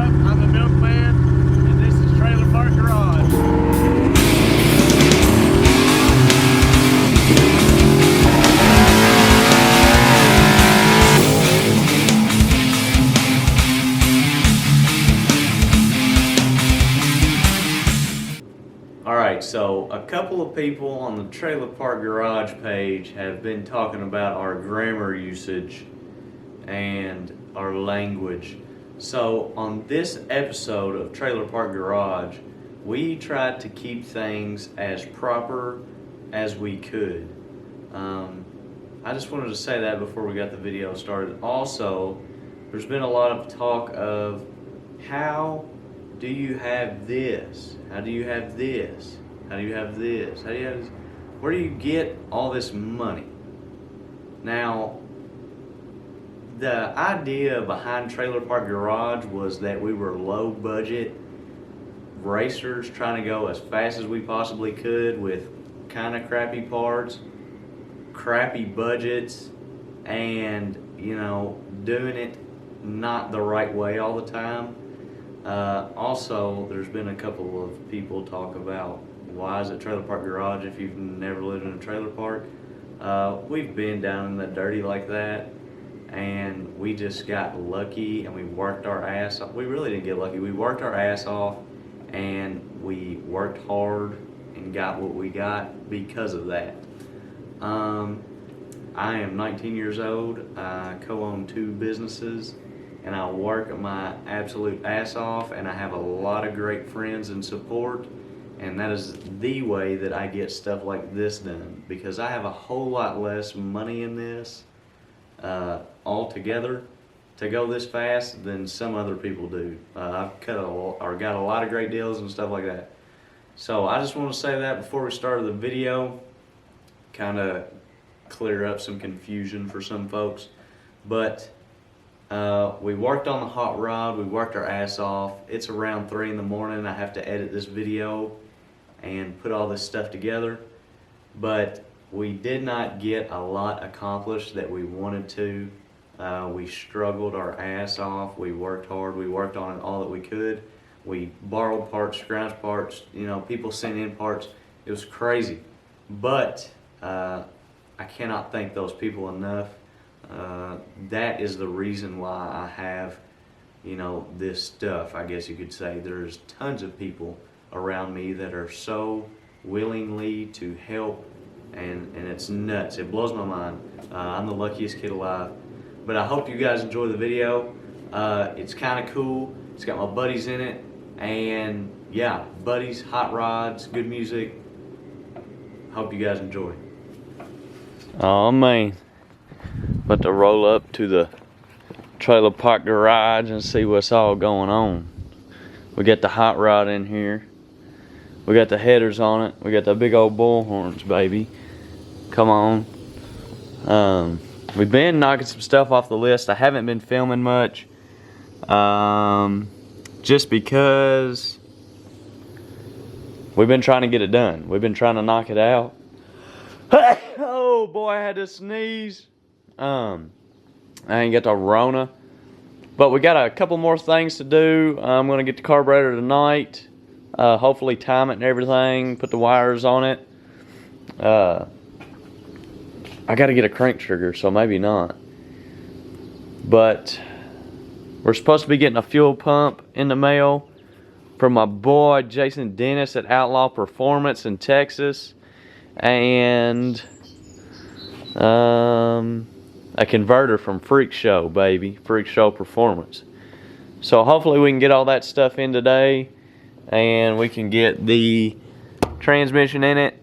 I'm the Milkman, and this is Trailer Park Garage. Alright, so a couple of people on the Trailer Park Garage page have been talking about our grammar usage and our language. So on this episode of Trailer Park Garage, we tried to keep things as proper as we could. I just wanted to say that before we got the video started. Also, there's been a lot of talk of how do you have this? How do you have this? How do you have this? How do you have this? Where do you get all this money? Now, the idea behind Trailer Park Garage was that we were low budget racers trying to go as fast as we possibly could with kind of crappy parts, crappy budgets, and doing it not the right way all the time. Also, there's been a couple of people talk about why is it Trailer Park Garage if you've never lived in a trailer park. We've been down in the dirty like that, and we just got lucky and we worked our ass off. We really didn't get lucky. We worked our ass off and we worked hard and got what we got because of that. I am 19 years old. I co-own 2 businesses, and I work my absolute ass off, and I have a lot of great friends and support, and that is the way that I get stuff like this done, because I have a whole lot less money in this altogether to go this fast than some other people do. I've got a lot of great deals and stuff like that. So I just want to say that before we started the video, kind of clear up some confusion for some folks. But we worked on the hot rod, we worked our ass off. It's around 3 in the morning. I have to edit this video and put all this stuff together. But we did not get a lot accomplished that we wanted to. We struggled our ass off. We worked hard. We worked on it all that we could. We borrowed parts, scrounged parts, people sent in parts. It was crazy. But I cannot thank those people enough. That is the reason why I have, this stuff, I guess you could say. There's tons of people around me that are so willingly to help, and it's nuts. It blows my mind. I'm the luckiest kid alive. But I hope you guys enjoy the video. It's kind of cool. It's got my buddies in it, and yeah, buddies, hot rods, good music. Hope you guys enjoy. Oh man, about to roll up to the Trailer Park Garage and see what's all going on. We got the hot rod in here. We got the headers on it. We got the big old bull horns, baby. Come on. We've been knocking some stuff off the list. I haven't been filming much, just because we've been trying to get it done. We've been trying to knock it out. Oh boy, I had to sneeze. I ain't got the Rona, but we got a couple more things to do. I'm gonna get the carburetor tonight. Hopefully time it and everything. Put the wires on it. I gotta get a crank trigger, so maybe not. But we're supposed to be getting a fuel pump in the mail from my boy Jason Dennis at Outlaw Performance in Texas, and a converter from Freak Show, baby. Freak Show Performance. So hopefully we can get all that stuff in today, and we can get the transmission in it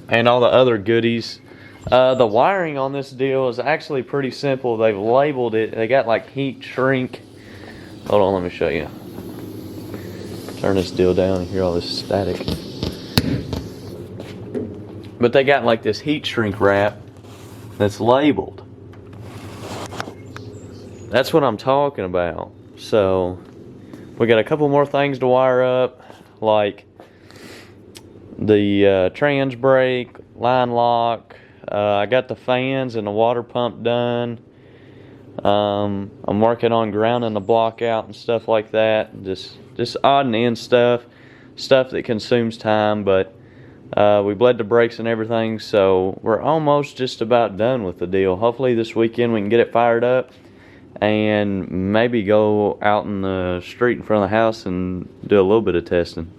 and all the other goodies. The wiring on this deal is actually pretty simple. They've labeled it. They got like heat shrink. Hold on, let me show you. Turn this deal down and hear all this static. But they got like this heat shrink wrap that's labeled. That's what I'm talking about. So we got a couple more things to wire up, like the trans brake, line lock. I got the fans and the water pump done. I'm working on grounding the block out and stuff like that. Just odd and end stuff that consumes time, but we bled the brakes and everything, so we're almost just about done with the deal. Hopefully this weekend we can get it fired up and maybe go out in the street in front of the house and do a little bit of testing.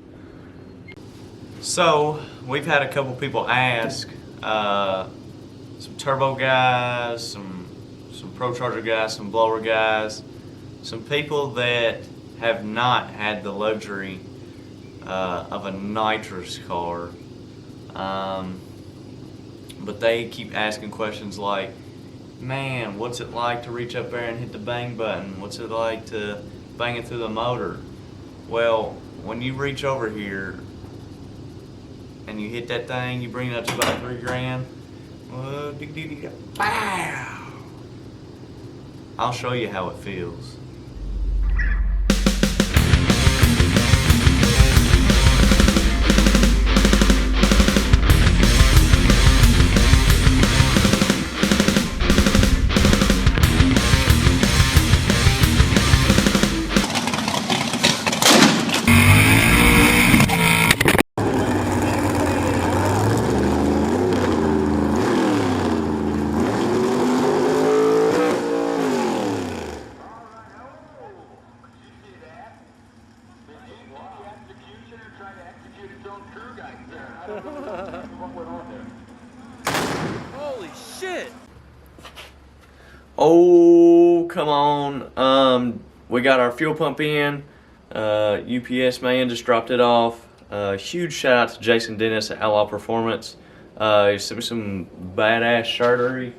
So we've had a couple people ask, some turbo guys, some Pro Charger guys, some blower guys, some people that have not had the luxury of a nitrous car, but they keep asking questions like, man, what's it like to reach up there and hit the bang button? What's it like to bang it through the motor? Well, when you reach over here and you hit that thing, you bring it up to about 3 grand. Wow! I'll show you how it feels. Holy shit! Oh, come on. We got our fuel pump in. UPS man just dropped it off. Huge shout out to Jason Dennis at Outlaw Performance. He sent me some badass shirtery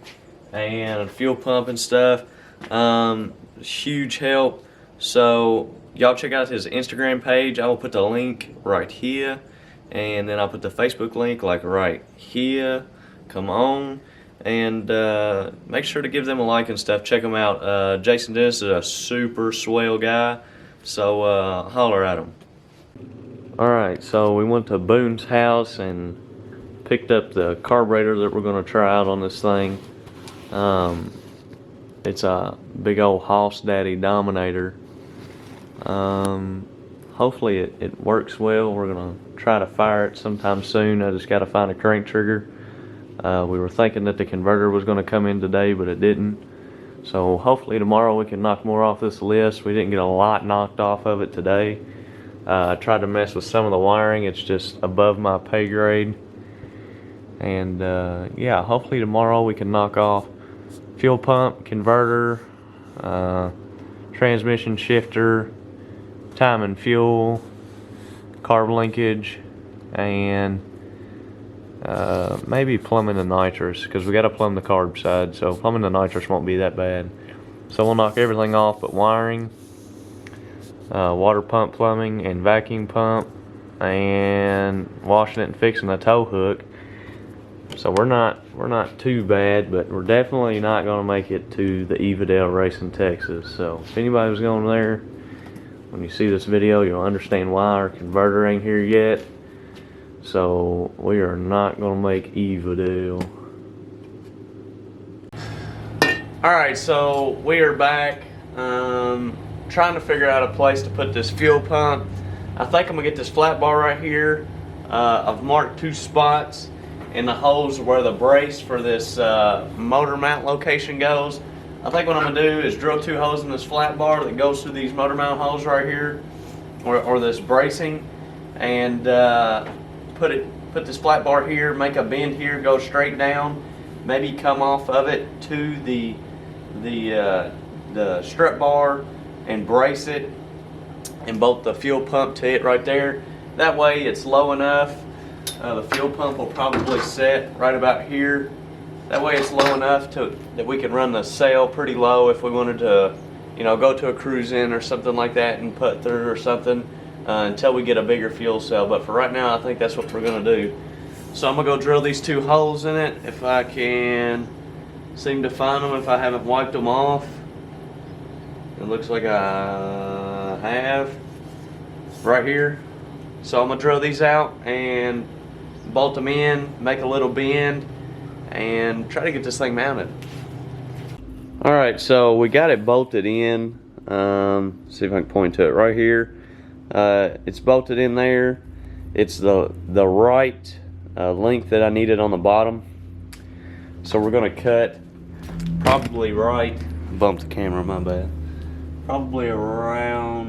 and fuel pump and stuff. Huge help. So y'all check out his Instagram page. I will put the link right here, and then I'll put the Facebook link like right here. Come on, and make sure to give them a like and stuff. Check them out. Jason Dennis is a super swell guy, so holler at him. Alright, so we went to Boone's house and picked up the carburetor that we're going to try out on this thing. It's a big old Hoss Daddy Dominator. Hopefully it works well. We're going to try to fire it sometime soon. I just got to find a crank trigger. We were thinking that the converter was going to come in today, but it didn't. So hopefully tomorrow we can knock more off this list. We didn't get a lot knocked off of it today. I tried to mess with some of the wiring. It's just above my pay grade. And yeah, hopefully tomorrow we can knock off fuel pump, converter, transmission shifter, time and fuel, carb linkage, and maybe plumbing the nitrous, because we got to plumb the carb side, so plumbing the nitrous won't be that bad. So we'll knock everything off but wiring, water pump plumbing, and vacuum pump, and washing it and fixing the tow hook. So we're not too bad, but we're definitely not going to make it to the Evadale race in Texas. So if anybody was going there, when you see this video, you'll understand why. Our converter ain't here yet. So we are not going to make Evadale. Alright, so we are back. Trying to figure out a place to put this fuel pump. I think I'm going to get this flat bar right here. I've marked 2 spots in the holes where the brace for this motor mount location goes. I think what I'm going to do is drill 2 holes in this flat bar that goes through these motor mount holes right here, or this bracing, and put this flat bar here, make a bend here, go straight down, maybe come off of it to the strut bar and brace it and bolt the fuel pump to it right there. That way it's low enough. The fuel pump will probably set right about here. That way it's low enough that we can run the sail pretty low if we wanted to, you know, go to a cruise in or something like that and put through or something until we get a bigger fuel cell. But for right now, I think that's what we're going to do. So I'm going to go drill these 2 holes in it if I can seem to find them, if I haven't wiped them off. It looks like I have right here. So I'm going to drill these out and bolt them in, make a little bend, and try to get this thing mounted. Alright, so we got it bolted in. See if I can point to it right here. It's bolted in there. It's the right length that I needed on the bottom. So we're going to cut probably right, bumped the camera, my bad. Probably around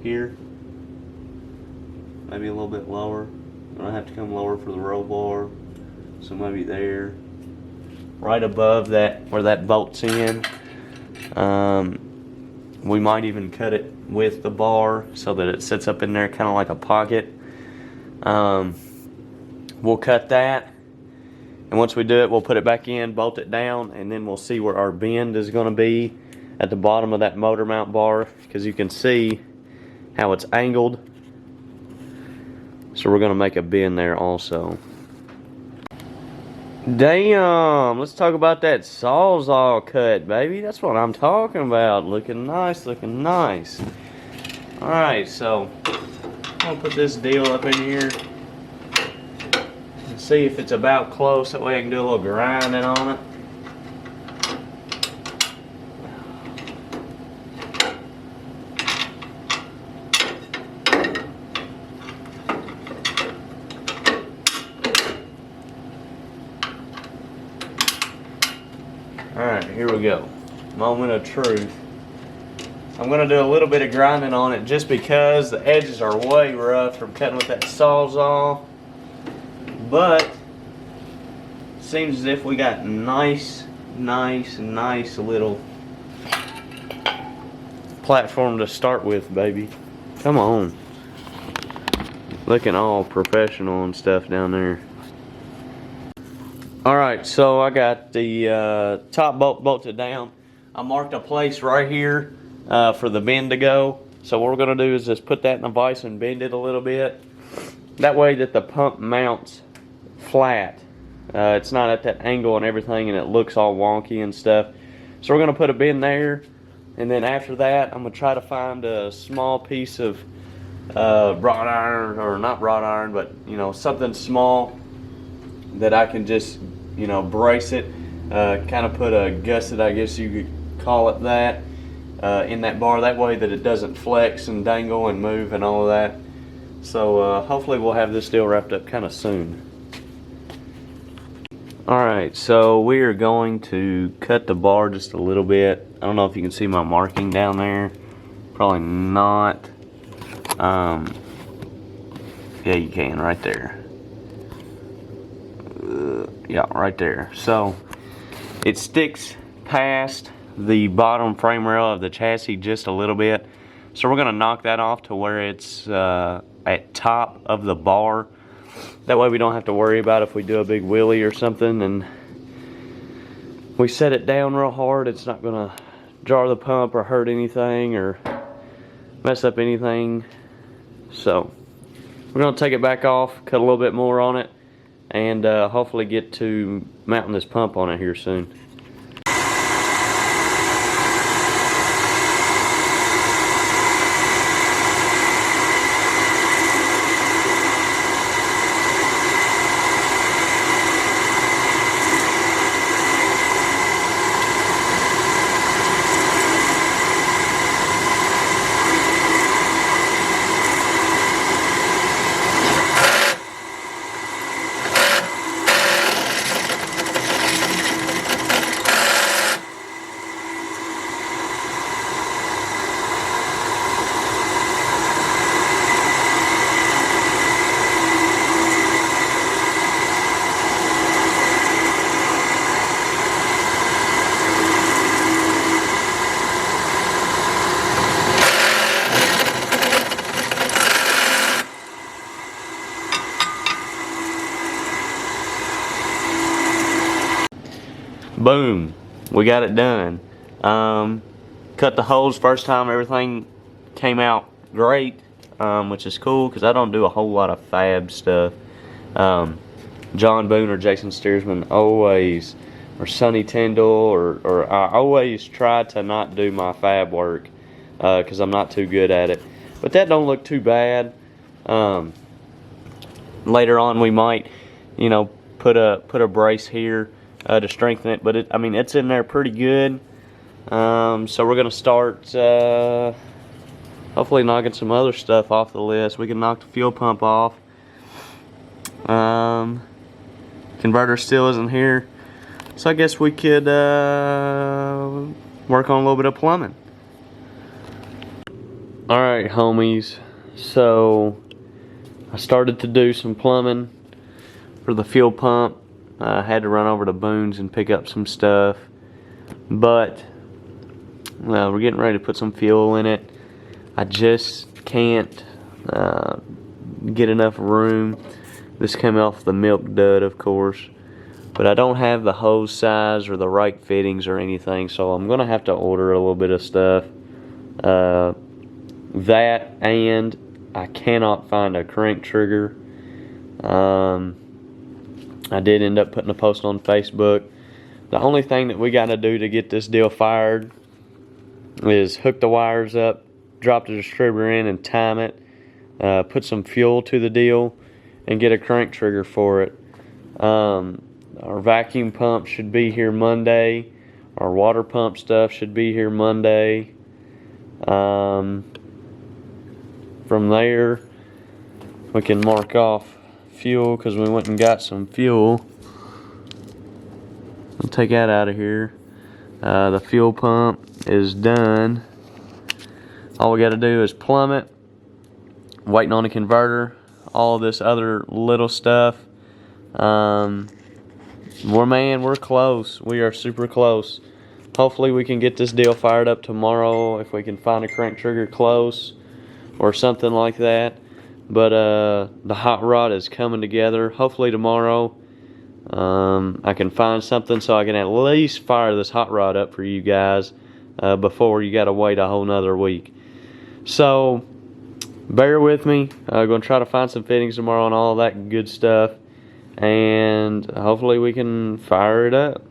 here. Maybe a little bit lower. I have to come lower for the roll bar. So maybe there. Right above that, where that bolts in. We might even cut it with the bar so that it sits up in there kind of like a pocket. We'll cut that, and once we do it, we'll put it back in, bolt it down, and then we'll see where our bend is going to be at the bottom of that motor mount bar, because you can see how it's angled. So we're going to make a bend there also. Damn, let's talk about that sawzall cut, baby. That's what I'm talking about. Looking nice, looking nice. Alright, so I'm going to put this deal up in here and see if it's about close. That way I can do a little grinding on it. Alright, here we go. Moment of truth. I'm going to do a little bit of grinding on it just because the edges are way rough from cutting with that sawzall. But it seems as if we got nice little platform to start with, baby. Come on. Looking all professional and stuff down there. Alright, so I got the top bolt bolted down. I marked a place right here for the bend to go. So what we're going to do is just put that in a vise and bend it a little bit. That way that the pump mounts flat. It's not at that angle and everything, and it looks all wonky and stuff. So we're going to put a bend there. And then after that, I'm going to try to find a small piece of wrought iron, or not wrought iron, but you know, something small that I can just, you know, brace it, kind of put a gusset, I guess you could call it that, in that bar. That way that it doesn't flex and dangle and move and all of that. So hopefully we'll have this deal wrapped up kind of soon. Alright, so we are going to cut the bar just a little bit. I don't know if you can see my marking down there. Probably not. Yeah, you can, right there. Yeah, right there. So it sticks past the bottom frame rail of the chassis just a little bit. So we're going to knock that off to where it's at top of the bar. That way we don't have to worry about if we do a big wheelie or something and we set it down real hard, it's not going to jar the pump or hurt anything or mess up anything. So we're going to take it back off, cut a little bit more on it, and hopefully get to mounting this pump on it here soon. Boom, we got it done. Cut the holes first time, everything came out great, which is cool because I don't do a whole lot of fab stuff. John Boone or Jason Steersman always, or Sonny Tyndall, or I always try to not do my fab work because I'm not too good at it. But that don't look too bad. Later on we might, you know, put a brace here to strengthen it, but I mean, it's in there pretty good. So we're gonna start hopefully knocking some other stuff off the list. We can knock the fuel pump off. Converter still isn't here, so I guess we could work on a little bit of plumbing. Alright, homies, so I started to do some plumbing for the fuel pump. I had to run over to Boone's and pick up some stuff, but we're getting ready to put some fuel in it. I just can't get enough room. This came off the milk dud, of course, but I don't have the hose size or the right fittings or anything, so I'm gonna have to order a little bit of stuff. That, and I cannot find a crank trigger. I did end up putting a post on Facebook. The only thing that we got to do to get this deal fired is hook the wires up, drop the distributor in and time it, put some fuel to the deal, and get a crank trigger for it. Our vacuum pump should be here Monday. Our water pump stuff should be here Monday. From there, we can mark off fuel because we went and got some fuel. I'll take that out of here. The fuel pump is done. All we got to do is plumb it, waiting on the converter, all this other little stuff. We're close. We are super close. Hopefully we can get this deal fired up tomorrow if we can find a crank trigger close or something like that. But the hot rod is coming together. Hopefully tomorrow I can find something so I can at least fire this hot rod up for you guys before you got to wait a whole nother week. So bear with me. I'm going to try to find some fittings tomorrow and all that good stuff, and hopefully we can fire it up.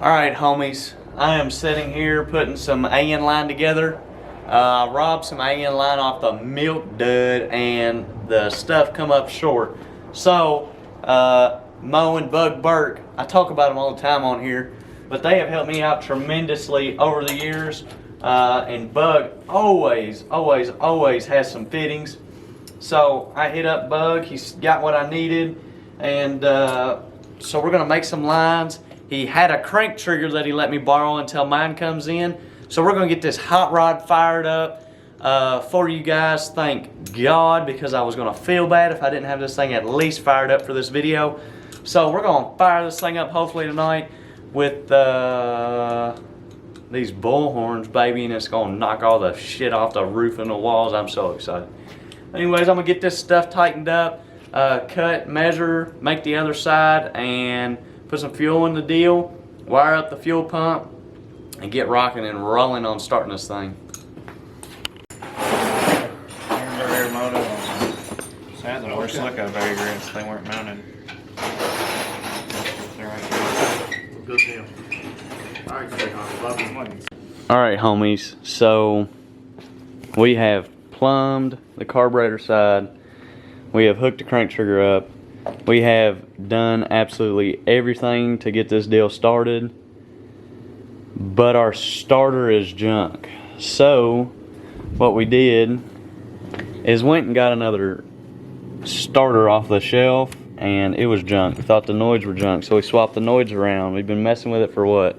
Alright, homies, I am sitting here putting some AN line together. I robbed some AN line off the milk dud and the stuff come up short. So Mo and Bug Burke, I talk about them all the time on here, but they have helped me out tremendously over the years. And Bug always has some fittings. So I hit up Bug, he's got what I needed, and so we're gonna make some lines. He had a crank trigger that he let me borrow until mine comes in. So we're gonna get this hot rod fired up for you guys. Thank God, because I was gonna feel bad if I didn't have this thing at least fired up for this video. So we're gonna fire this thing up hopefully tonight with these bullhorns, baby, and it's gonna knock all the shit off the roof and the walls. I'm so excited. Anyways, I'm gonna get this stuff tightened up, cut, measure, make the other side, and put some fuel in the deal, wire up the fuel pump, and get rocking and rolling on starting this thing. So I had the worst luck out of Barry Grants. They weren't mounted. They're right here. Good deal. Alright, homies, so we have plumbed the carburetor side, we have hooked the crank trigger up, we have done absolutely everything to get this deal started, but our starter is junk. So what we did is went and got another starter off the shelf, and it was junk. We thought the noids were junk, so we swapped the noids around. We've been messing with it for what,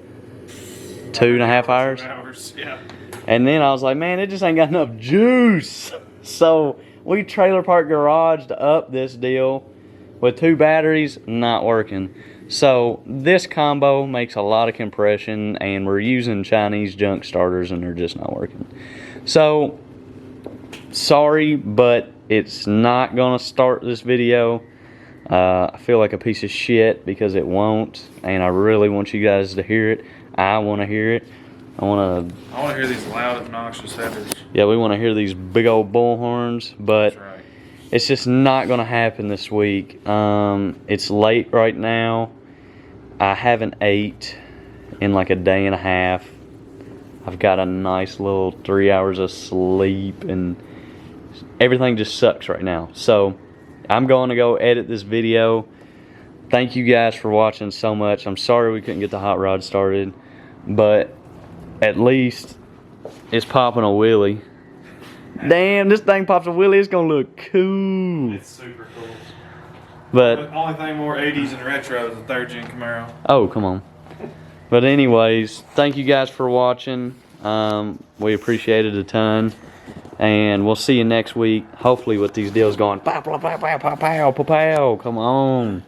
2.5 hours? 2 hours, yeah. And then I was like, man, it just ain't got enough juice. So we trailer park garaged up this deal with 2 batteries, not working. So this combo makes a lot of compression, and we're using Chinese junk starters and they're just not working. So sorry, but it's not gonna start this video. I feel like a piece of shit because it won't, and I really want you guys to hear it. I want to hear it. I want to hear these loud, obnoxious headers. Yeah, we want to hear these big old bullhorns, but That's right. It's just not going to happen this week. It's late right now. I haven't ate in like a day and a half. I've got a nice little 3 hours of sleep, and everything just sucks right now. So I'm going to go edit this video, thank you guys for watching so much. I'm sorry we couldn't get the hot rod started, but at least it's popping a wheelie. Damn, this thing pops a wheelie. It's gonna look cool. It's super cool. But The only thing more 80s and retro is the 3rd gen Camaro. oh, come on. But anyways, thank you guys for watching. We appreciate it a ton. And we'll see you next week, hopefully with these deals going pow, pow, pow, pow, pow, pow, pow, pow. Come on.